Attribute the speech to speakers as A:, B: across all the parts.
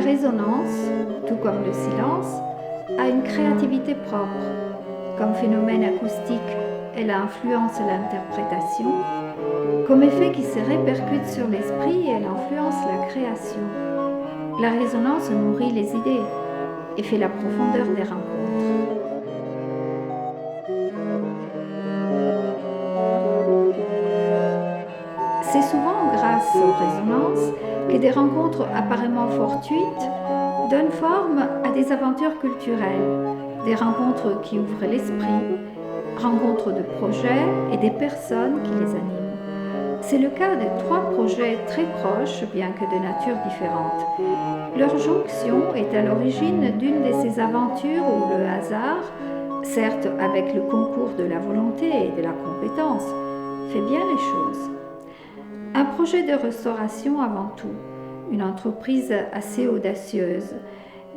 A: résonance, tout comme le silence, a une créativité propre. Comme phénomène acoustique, elle influence l'interprétation. Comme effet qui se répercute sur l'esprit, elle influence la création. La résonance nourrit les idées et fait la profondeur des rencontres. C'est souvent grâce aux résonances que des rencontres apparemment fortuites donnent forme à des aventures culturelles, des rencontres qui ouvrent l'esprit, rencontres de projets et des personnes qui les animent. C'est le cas de 3 projets très proches, bien que de nature différente. Leur jonction est à l'origine d'une de ces aventures où le hasard, certes avec le concours de la volonté et de la compétence, fait bien les choses. Un projet de restauration avant tout, une entreprise assez audacieuse,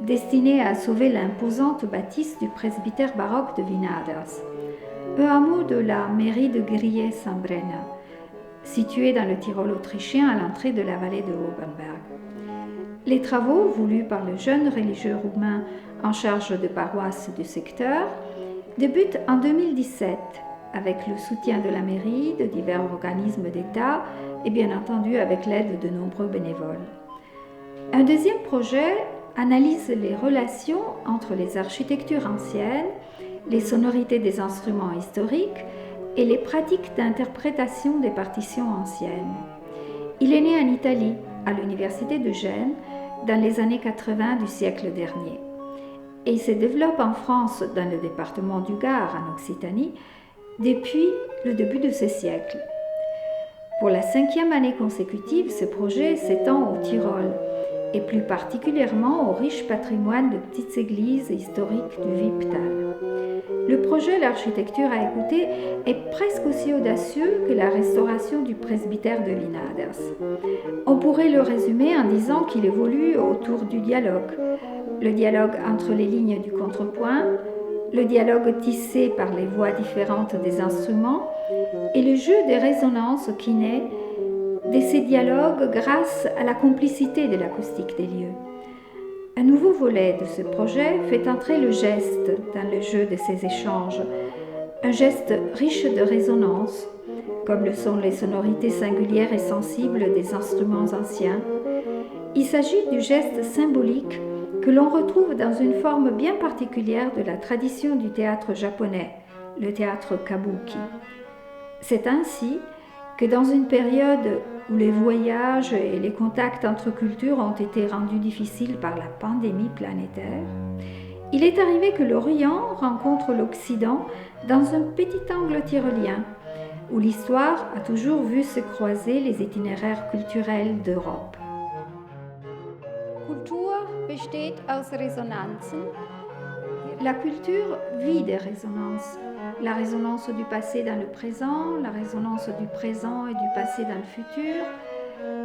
A: destinée à sauver l'imposante bâtisse du presbytère baroque de Vinaders, un hameau de la mairie de Gries-en-Brenna, situé dans le Tyrol autrichien à l'entrée de la vallée de Obenberg. Les travaux, voulus par le jeune religieux roumain en charge de paroisse du secteur, débutent en 2017 avec le soutien de la mairie, de divers organismes d'État et bien entendu avec l'aide de nombreux bénévoles. Un deuxième projet analyse les relations entre les architectures anciennes, les sonorités des instruments historiques et les pratiques d'interprétation des partitions anciennes. Il est né en Italie, à l'université de Gênes, dans les années 80 du siècle dernier. Et il se développe en France, dans le département du Gard, en Occitanie, depuis le début de ce siècle. Pour la 5e année consécutive, ce projet s'étend au Tyrol, et plus particulièrement au riche patrimoine de petites églises historiques du Wipptal. Le projet L'architecture à écouter est presque aussi audacieux que la restauration du presbytère de Vinaders. On pourrait le résumer en disant qu'il évolue autour du dialogue. Le dialogue entre les lignes du contrepoint, le dialogue tissé par les voix différentes des instruments et le jeu des résonances qui naît de ces dialogues grâce à la complicité de l'acoustique des lieux. Un nouveau volet de ce projet fait entrer le geste dans le jeu de ces échanges, un geste riche de résonances, comme le sont les sonorités singulières et sensibles des instruments anciens. Il s'agit du geste symbolique que l'on retrouve dans une forme bien particulière de la tradition du théâtre japonais, le théâtre kabuki. C'est ainsi que dans une période où les voyages et les contacts entre cultures ont été rendus difficiles par la pandémie planétaire, il est arrivé que l'Orient rencontre l'Occident dans un petit angle tyrolien, où l'histoire a toujours vu se croiser les itinéraires culturels d'Europe. Kultur besteht aus Resonanzen. La culture vit des résonances. La résonance du passé dans le présent, la résonance du présent et du passé dans le futur,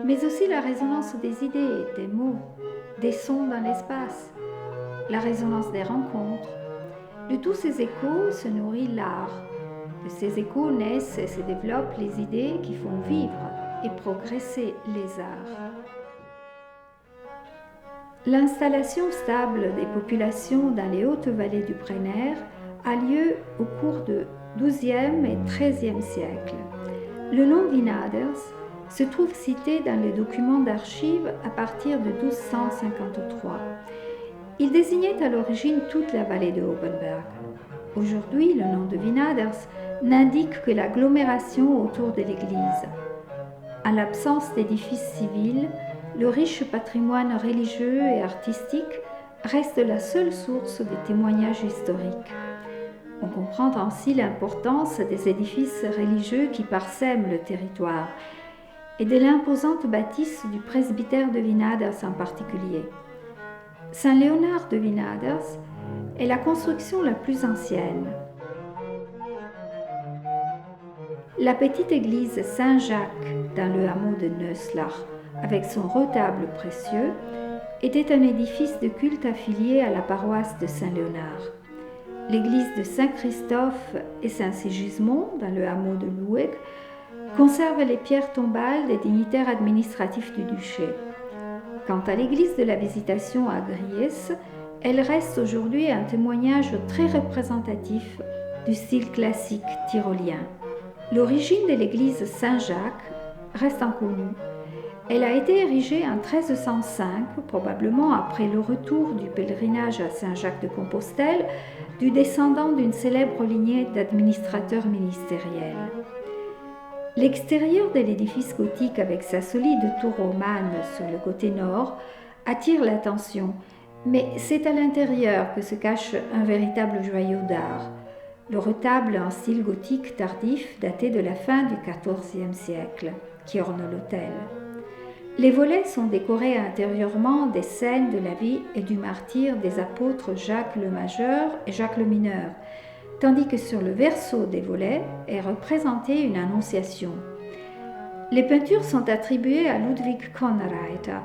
A: mais aussi la résonance des idées, des mots, des sons dans l'espace, la résonance des rencontres. De tous ces échos se nourrit l'art. De ces échos naissent et se développent les idées qui font vivre et progresser les arts. L'installation stable des populations dans les hautes vallées du Brenner a lieu au cours du XIIe et XIIIe siècle. Le nom Vinaders se trouve cité dans les documents d'archives à partir de 1253. Il désignait à l'origine toute la vallée de Obenberg. Aujourd'hui, le nom de Vinaders n'indique que l'agglomération autour de l'église. En l'absence d'édifices civils, le riche patrimoine religieux et artistique reste la seule source des témoignages historiques. On comprend ainsi l'importance des édifices religieux qui parsèment le territoire et de l'imposante bâtisse du presbytère de Vinaders en particulier. Saint-Léonard de Vinaders est la construction la plus ancienne. La petite église Saint-Jacques dans le hameau de Neuslach, avec son retable précieux, était un édifice de culte affilié à la paroisse de Saint-Léonard. L'église de Saint-Christophe et Saint-Sigismond, dans le hameau de Loueg, conserve les pierres tombales des dignitaires administratifs du duché. Quant à l'église de la Visitation à Gries, elle reste aujourd'hui un témoignage très représentatif du style classique tyrolien. L'origine de l'église Saint-Jacques reste inconnue. Elle a été érigée en 1305, probablement après le retour du pèlerinage à Saint-Jacques de Compostelle, du descendant d'une célèbre lignée d'administrateurs ministériels. L'extérieur de l'édifice gothique avec sa solide tour romane sur le côté nord attire l'attention, mais c'est à l'intérieur que se cache un véritable joyau d'art. Le retable en style gothique tardif daté de la fin du XIVe siècle, qui orne l'autel. Les volets sont décorés intérieurement des scènes de la vie et du martyre des apôtres Jacques le Majeur et Jacques le Mineur, tandis que sur le verso des volets est représentée une annonciation. Les peintures sont attribuées à Ludwig Konreiter,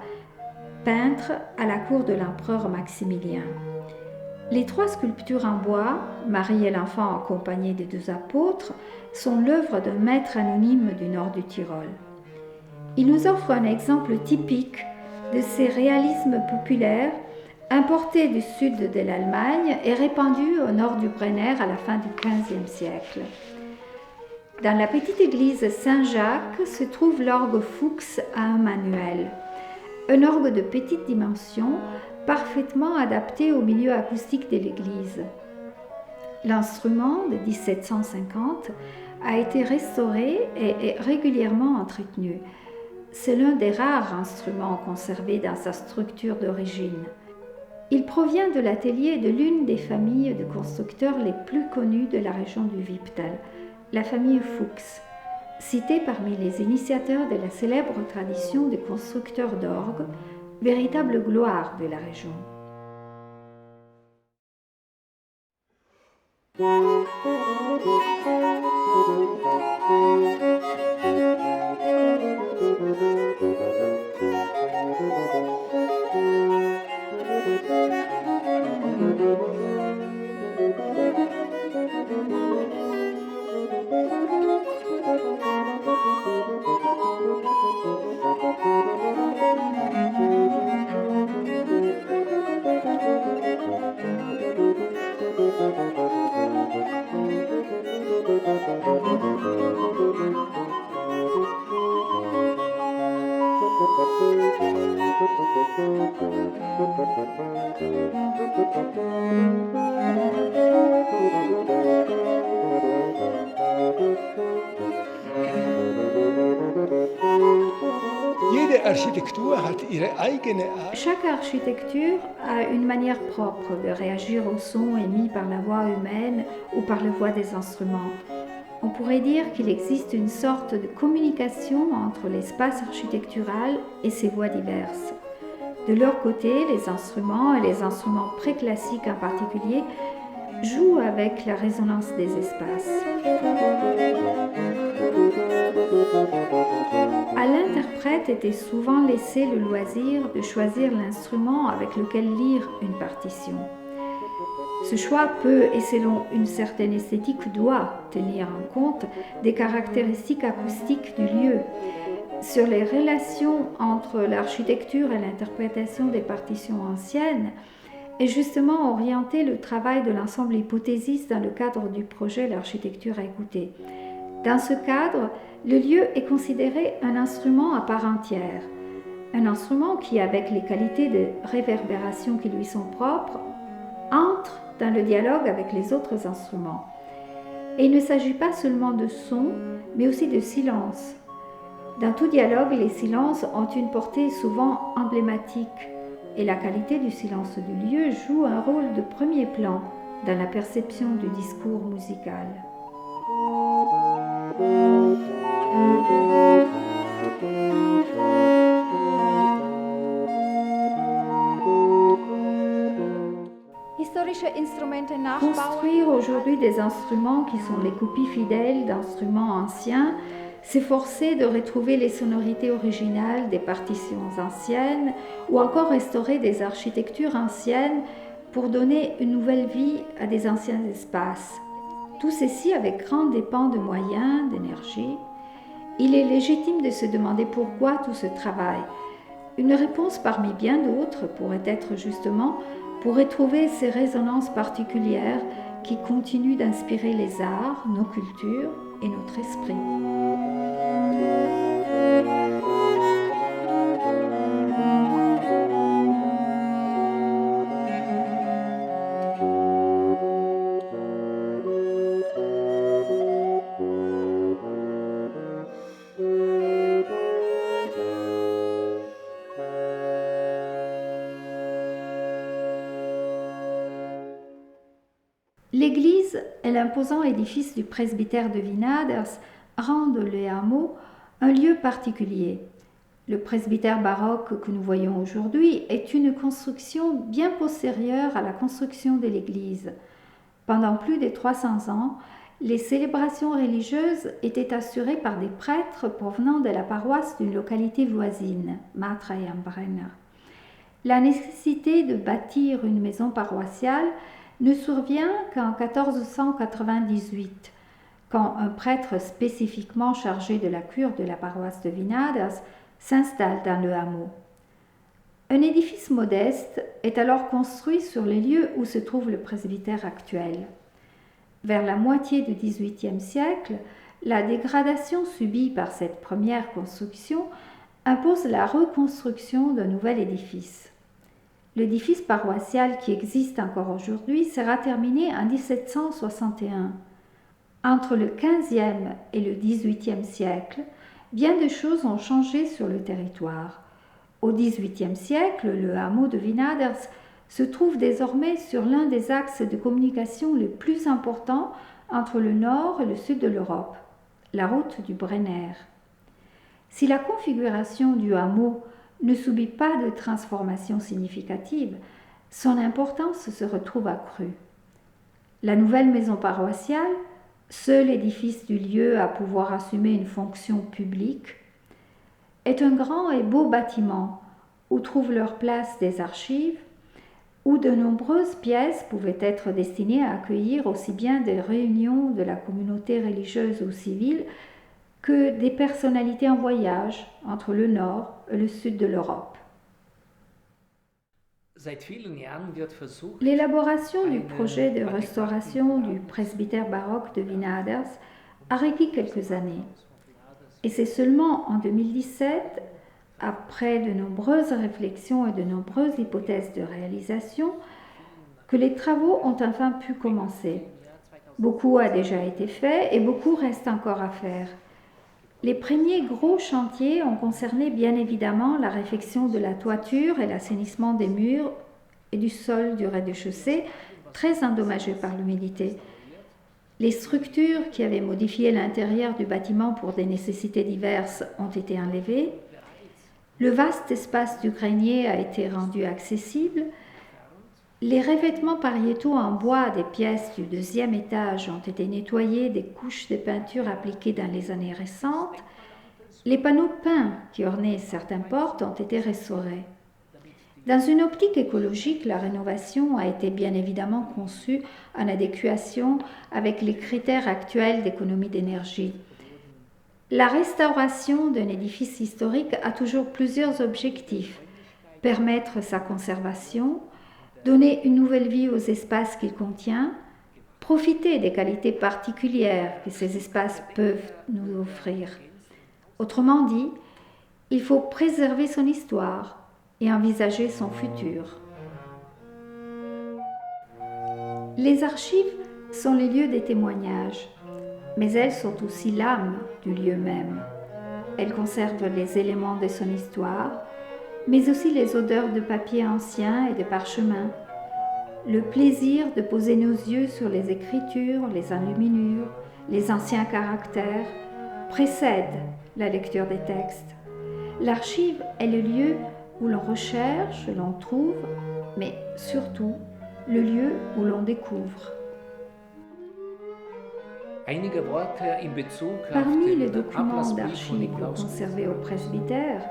A: peintre à la cour de l'empereur Maximilien. Les 3 sculptures en bois, Marie et l'enfant accompagnés des 2 apôtres, sont l'œuvre d'un maître anonyme du nord du Tyrol. Il nous offre un exemple typique de ces réalismes populaires importés du sud de l'Allemagne et répandus au nord du Brenner à la fin du XVe siècle. Dans la petite église Saint-Jacques se trouve l'orgue Fuchs à un manuel, un orgue de petite dimension parfaitement adapté au milieu acoustique de l'église. L'instrument de 1750 a été restauré et est régulièrement entretenu. C'est l'un des rares instruments conservés dans sa structure d'origine. Il provient de l'atelier de l'une des familles de constructeurs les plus connues de la région du Viptal, la famille Fuchs, citée parmi les initiateurs de la célèbre tradition de constructeurs d'orgues, véritable gloire de la région.
B: Jede Architektur hat ihre eigene Art.
A: Chaque architecture a une manière propre de réagir au son émis par la voix humaine ou par la voix des instruments. On pourrait dire qu'il existe une sorte de communication entre l'espace architectural et ses voix diverses. De leur côté, les instruments, et les instruments préclassiques en particulier, jouent avec la résonance des espaces. À l'interprète était souvent laissé le loisir de choisir l'instrument avec lequel lire une partition. Ce choix peut, et selon une certaine esthétique, doit tenir en compte des caractéristiques acoustiques du lieu. Sur les relations entre l'architecture et l'interprétation des partitions anciennes, est justement orienté le travail de l'ensemble hypothésiste dans le cadre du projet L'architecture à écouter. Dans ce cadre, le lieu est considéré un instrument à part entière, un instrument qui, avec les qualités de réverbération qui lui sont propres, entre dans le dialogue avec les autres instruments. Et il ne s'agit pas seulement de son, mais aussi de silence. Dans tout dialogue, les silences ont une portée souvent emblématique, et la qualité du silence du lieu joue un rôle de premier plan dans la perception du discours musical. Construire aujourd'hui des instruments qui sont les copies fidèles d'instruments anciens, s'efforcer de retrouver les sonorités originales des partitions anciennes ou encore restaurer des architectures anciennes pour donner une nouvelle vie à des anciens espaces. Tout ceci avec grand dépend de moyens, d'énergie. Il est légitime de se demander pourquoi tout ce travail. Une réponse parmi bien d'autres pourrait être justement pour retrouver ces résonances particulières qui continuent d'inspirer les arts, nos cultures et notre esprit. L'église et l'imposant édifice du presbytère de Vinaders rendent le hameau un lieu particulier. Le presbytère baroque que nous voyons aujourd'hui est une construction bien postérieure à la construction de l'église. Pendant plus de 300 ans, les célébrations religieuses étaient assurées par des prêtres provenant de la paroisse d'une localité voisine, Matrajanbrenner. La nécessité de bâtir une maison paroissiale ne survient qu'en 1498, quand un prêtre spécifiquement chargé de la cure de la paroisse de Vinaders s'installe dans le hameau. Un édifice modeste est alors construit sur les lieux où se trouve le presbytère actuel. Vers la moitié du XVIIIe siècle, la dégradation subie par cette première construction impose la reconstruction d'un nouvel édifice. L'édifice paroissial qui existe encore aujourd'hui sera terminé en 1761. Entre le XVe et le XVIIIe siècle, bien de choses ont changé sur le territoire. Au XVIIIe siècle, le hameau de Vinaders se trouve désormais sur l'un des axes de communication les plus importants entre le nord et le sud de l'Europe, la route du Brenner. Si la configuration du hameau ne subit pas de transformation significative, son importance se retrouve accrue. La nouvelle maison paroissiale, seul édifice du lieu à pouvoir assumer une fonction publique, est un grand et beau bâtiment où trouvent leur place des archives, où de nombreuses pièces pouvaient être destinées à accueillir aussi bien des réunions de la communauté religieuse ou civile que des personnalités en voyage entre le nord et le sud de l'Europe. L'élaboration du projet de restauration du presbytère baroque de Vinaders a requis quelques années. Et c'est seulement en 2017, après de nombreuses réflexions et de nombreuses hypothèses de réalisation, que les travaux ont enfin pu commencer. Beaucoup a déjà été fait et beaucoup reste encore à faire. Les premiers gros chantiers ont concerné bien évidemment la réfection de la toiture et l'assainissement des murs et du sol du rez-de-chaussée, très endommagés par l'humidité. Les structures qui avaient modifié l'intérieur du bâtiment pour des nécessités diverses ont été enlevées. Le vaste espace du grenier a été rendu accessible. Les revêtements pariétaux en bois des pièces du deuxième étage ont été nettoyés des couches de peinture appliquées dans les années récentes. Les panneaux peints qui ornaient certaines portes ont été restaurés. Dans une optique écologique, la rénovation a été bien évidemment conçue en adéquation avec les critères actuels d'économie d'énergie. La restauration d'un édifice historique a toujours plusieurs objectifs: permettre sa conservation, donner une nouvelle vie aux espaces qu'il contient, profiter des qualités particulières que ces espaces peuvent nous offrir. Autrement dit, il faut préserver son histoire et envisager son futur. Les archives sont les lieux des témoignages, mais elles sont aussi l'âme du lieu même. Elles conservent les éléments de son histoire, mais aussi les odeurs de papier ancien et de parchemin, le plaisir de poser nos yeux sur les écritures, les enluminures, les anciens caractères, précède la lecture des textes. L'archive est le lieu où l'on recherche, l'on trouve, mais surtout le lieu où l'on découvre. Parmi les documents d'archives conservés au presbytère,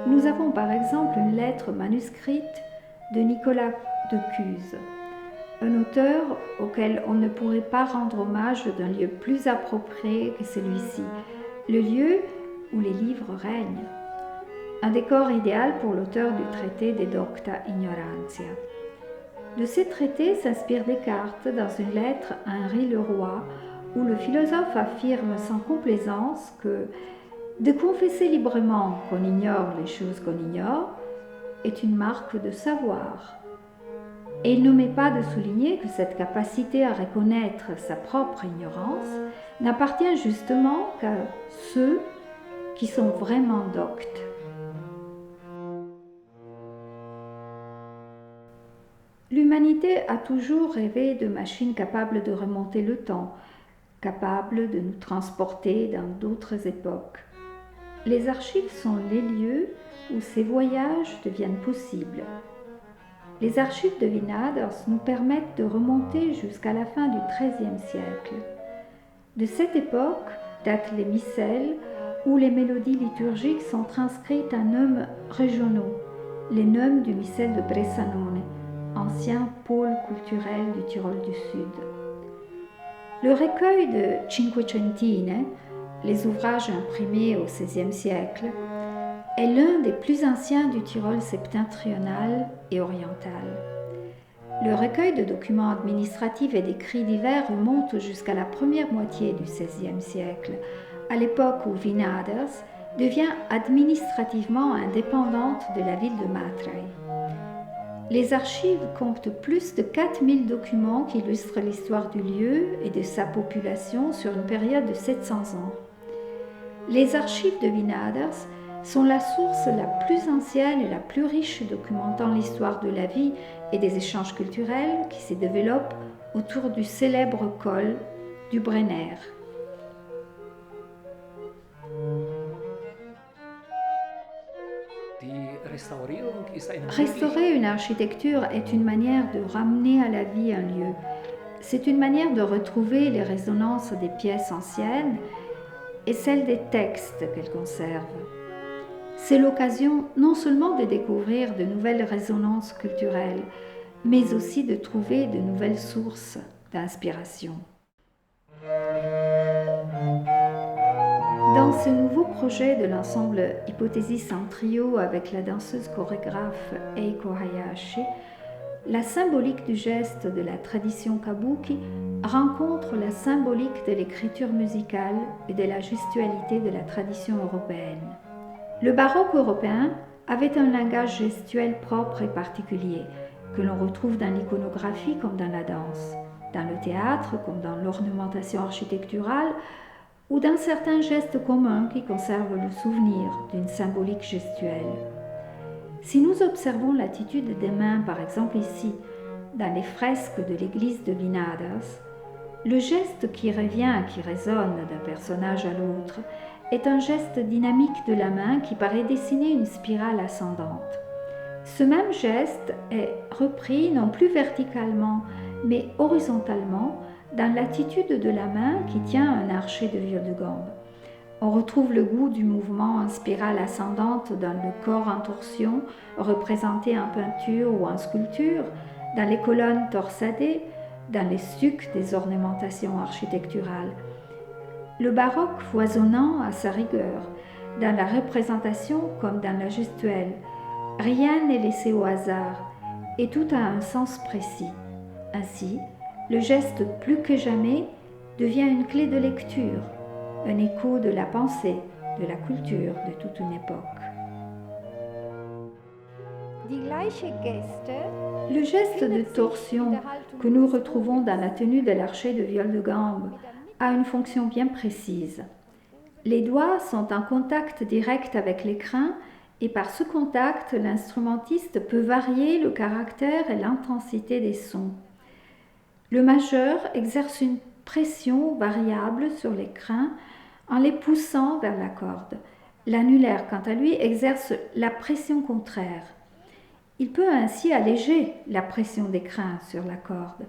A: nous avons par exemple une lettre manuscrite de Nicolas de Cuse, un auteur auquel on ne pourrait pas rendre hommage d'un lieu plus approprié que celui-ci, le lieu où les livres règnent. un décor idéal pour l'auteur du traité De Docta Ignorantia. De ces traités s'inspire Descartes dans une lettre à Henri le Roi, où le philosophe affirme sans complaisance que de confesser librement qu'on ignore les choses qu'on ignore est une marque de savoir. Et il n'omet pas de souligner que cette capacité à reconnaître sa propre ignorance n'appartient justement qu'à ceux qui sont vraiment doctes. L'humanité a toujours rêvé de machines capables de remonter le temps, capables de nous transporter dans d'autres époques. Les archives sont les lieux où ces voyages deviennent possibles. Les archives de Wynaders nous permettent de remonter jusqu'à la fin du XIIIe siècle. De cette époque datent les missels où les mélodies liturgiques sont transcrites en neumes régionaux, les neumes du missel de Bressanone, ancien pôle culturel du Tyrol du Sud. Le recueil de Cinquecentine, les ouvrages imprimés au XVIe siècle, est l'un des plus anciens du Tyrol septentrional et oriental. Le recueil de documents administratifs et d'écrits divers remonte jusqu'à la première moitié du XVIe siècle, à l'époque où Wynaders devient administrativement indépendante de la ville de Matrei. Les archives comptent plus de 4000 documents qui illustrent l'histoire du lieu et de sa population sur une période de 700 ans. Les archives de Wynaders sont la source la plus ancienne et la plus riche documentant l'histoire de la vie et des échanges culturels qui se développent autour du célèbre col du Brenner. Restaurer une architecture est une manière de ramener à la vie un lieu. C'est une manière de retrouver les résonances des pièces anciennes et celles des textes qu'elles conservent. C'est l'occasion non seulement de découvrir de nouvelles résonances culturelles, mais aussi de trouver de nouvelles sources d'inspiration. Dans ce nouveau projet de l'ensemble Hypothesis en trio avec la danseuse chorégraphe Eiko Hayashi, la symbolique du geste de la tradition kabuki rencontre la symbolique de l'écriture musicale et de la gestualité de la tradition européenne. Le baroque européen avait un langage gestuel propre et particulier, que l'on retrouve dans l'iconographie comme dans la danse, dans le théâtre comme dans l'ornementation architecturale, ou dans certains gestes communs qui conservent le souvenir d'une symbolique gestuelle. Si nous observons l'attitude des mains, par exemple ici, dans les fresques de l'église de Wynaders, le geste qui revient, qui résonne d'un personnage à l'autre, est un geste dynamique de la main qui paraît dessiner une spirale ascendante. Ce même geste est repris non plus verticalement, mais horizontalement, dans l'attitude de la main qui tient un archet de viol de gambe. On retrouve le goût du mouvement en spirale ascendante dans le corps en torsion, représenté en peinture ou en sculpture, dans les colonnes torsadées, dans les stucs des ornementations architecturales. Le baroque foisonnant à sa rigueur, dans la représentation comme dans la gestuelle. Rien n'est laissé au hasard, et tout a un sens précis. Ainsi, le geste plus que jamais devient une clé de lecture, un écho de la pensée, de la culture de toute une époque. Le geste de torsion que nous retrouvons dans la tenue de l'archet de viol de gambe a une fonction bien précise. Les doigts sont en contact direct avec l'écrin et par ce contact, l'instrumentiste peut varier le caractère et l'intensité des sons. Le majeur exerce une pression variable sur les crins en les poussant vers la corde. L'annulaire, quant à lui, exerce la pression contraire. Il peut ainsi alléger la pression des crins sur la corde.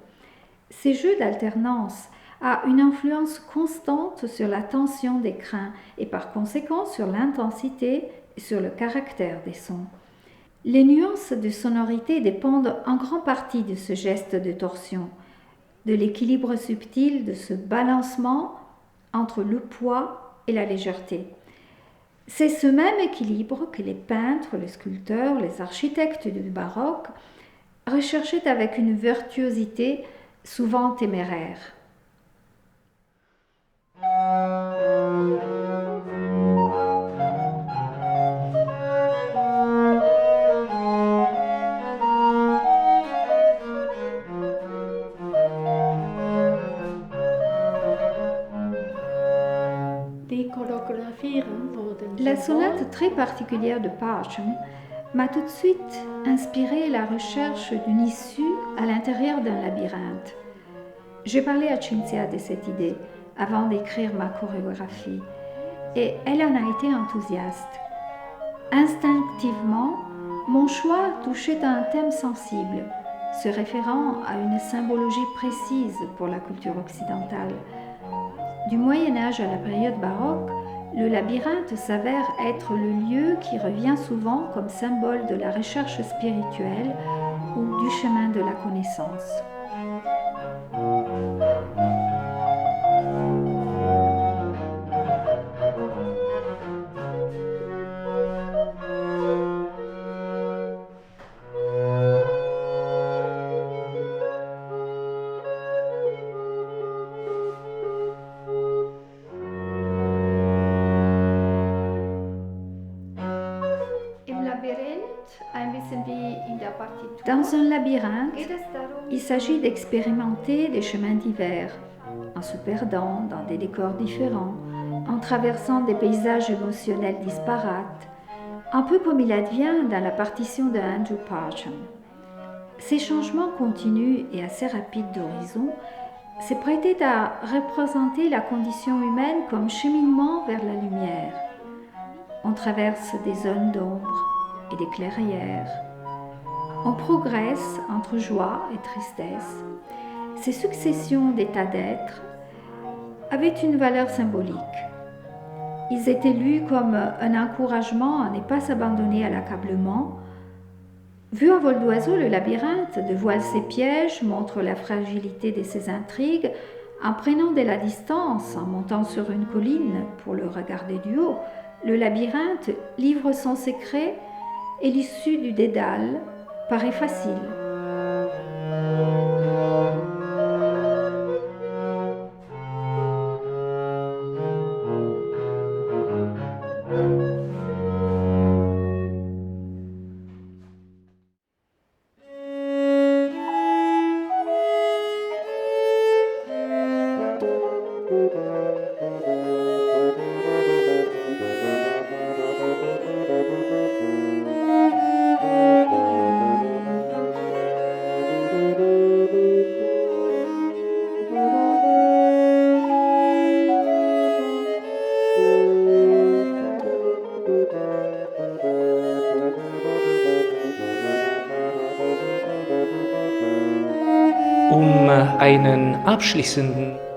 A: Ces jeux d'alternance ont une influence constante sur la tension des crins et par conséquent sur l'intensité et sur le caractère des sons. Les nuances de sonorité dépendent en grande partie de ce geste de torsion, de l'équilibre subtil de ce balancement entre le poids et la légèreté. C'est ce même équilibre que les peintres, les sculpteurs, les architectes du baroque recherchaient avec une virtuosité souvent téméraire. La sonate très particulière de Parcham m'a tout de suite inspiré la recherche d'une issue à l'intérieur d'un labyrinthe. J'ai parlé à Cinzia de cette idée avant d'écrire ma chorégraphie et elle en a été enthousiaste. Instinctivement, mon choix touchait à un thème sensible, se référant à une symbologie précise pour la culture occidentale. Du Moyen Âge à la période baroque, le labyrinthe s'avère être le lieu qui revient souvent comme symbole de la recherche spirituelle ou du chemin de la connaissance. Dans un labyrinthe, il s'agit d'expérimenter des chemins divers, en se perdant dans des décors différents, en traversant des paysages émotionnels disparates, un peu comme il advient dans la partition de Andrew Parcham. Ces changements continus et assez rapides d'horizon se prêtaient à représenter la condition humaine comme cheminement vers la lumière. On traverse des zones d'ombre et des clairières. On progresse entre joie et tristesse. Ces successions d'états d'être avaient une valeur symbolique. Ils étaient lus comme un encouragement à ne pas s'abandonner à l'accablement. Vu à vol d'oiseau, le labyrinthe dévoile ses pièges, montre la fragilité de ses intrigues. En prenant de la distance, en montant sur une colline pour le regarder du haut, le labyrinthe livre son secret et l'issue du dédale paraît facile.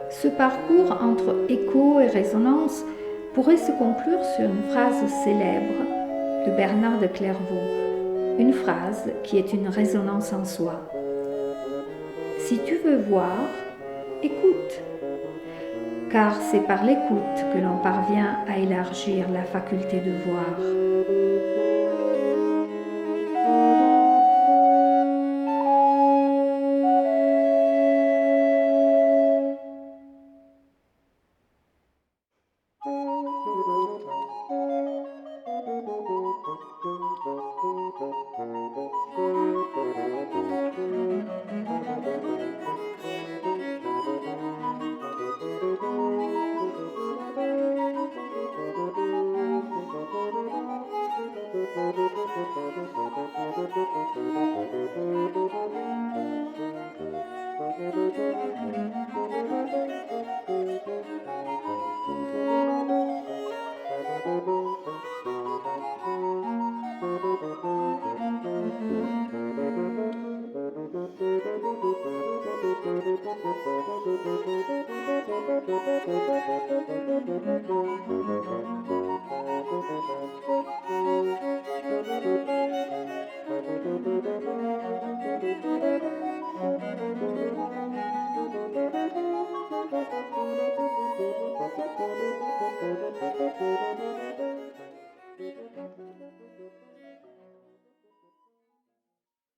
A: Ce parcours entre écho et résonance pourrait se conclure sur une phrase célèbre de Bernard de Clairvaux, une phrase qui est une résonance en soi. Si tu veux voir, écoute, car c'est par l'écoute que l'on parvient à élargir la faculté de voir.